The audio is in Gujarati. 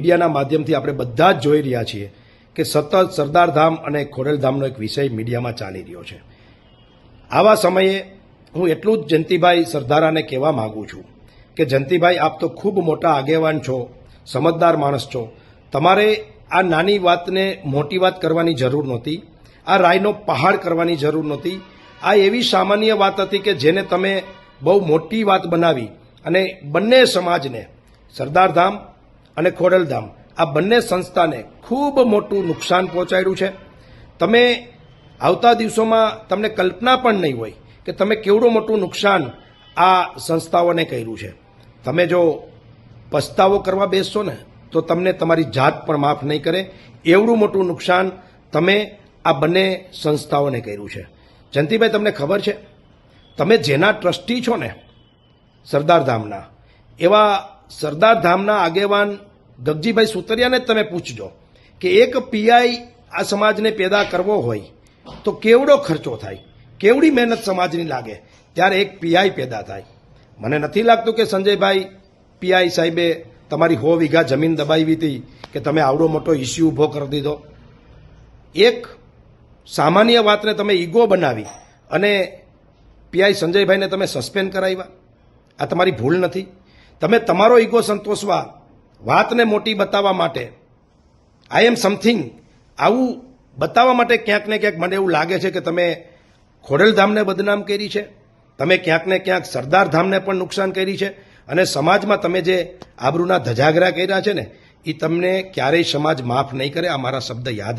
મીડિયાના માધ્યમથી આપણે બધા જ જોઈ રહ્યા છીએ કે સતત સરદારધામ અને ખોડલધામનો એક વિષય મીડિયામાં ચાલી રહ્યો છે. આવા સમયે હું એટલું જ જયંતિભાઈ સરદારાને કહેવા માગું છું કે જયંતિભાઈ, આપ તો ખૂબ મોટા આગેવાન છો, સમજદાર માણસ છો. તમારે આ નાની વાતને મોટી વાત કરવાની જરૂર નહોતી, આ રાયનો પહાડ કરવાની જરૂર નહોતી. આ એવી સામાન્ય વાત હતી કે જેને તમે બહુ મોટી વાત બનાવી અને બંને સમાજને, સરદારધામ અને ખોડલધામ, આ બંને સંસ્થાને ખૂબ મોટું નુકસાન પહોંચાડ્યું છે. તમે આવતા દિવસોમાં તમને કલ્પના પણ નહીં હોય કે તમે કેવડું મોટું નુકસાન આ સંસ્થાઓને કર્યું છે. તમે જો પસ્તાવો કરવા બેસશો ને તો તમને તમારી જાત પણ માફ નહીં કરે. એવડું મોટું નુકસાન તમે આ બંને સંસ્થાઓને કર્યું છે. જયંતિભાઈ, તમને ખબર છે, તમે જેના ટ્રસ્ટી છો ને સરદારધામના, એવા સરદારધામના આગેવાન ગગજીભાઈ સુતરિયાને જ તમે પૂછજો કે એક પીઆઈ આ સમાજને પેદા કરવો હોય તો કેવડો ખર્ચો થાય, કેવડી મહેનત સમાજની લાગે ત્યારે એક પીઆઈ પેદા થાય. મને નથી લાગતું કે સંજયભાઈ પીઆઈ સાહેબે તમારી 100 વીઘા જમીન દબાવી હતી કે તમે આવડો મોટો ઇસ્યુ ઊભો કરી દીધો. એક સામાન્ય વાતને તમે ઈગો બનાવી અને પીઆઈ સંજયભાઈને તમે સસ્પેન્ડ કરાવ્યા. આ તમારી ભૂલ નથી. તમે તમારો ઈગો સંતોષવા, વાતને મોટી બતાવવા માટે, આઈ એમ સમથિંગ આવું બતાવવા માટે ક્યાંક ને ક્યાંક મને એવું લાગે છે કે તમે ખોડલધામને બદનામ કરી છે, તમે ક્યાંક ને ક્યાંક સરદારધામને પણ નુકસાન કરી છે અને સમાજમાં તમે જે આબરૂના ધજાગરા કર્યા છે ને એ તમને ક્યારેય સમાજ માફ નહીં કરે. આ મારા શબ્દ યાદ રાખો.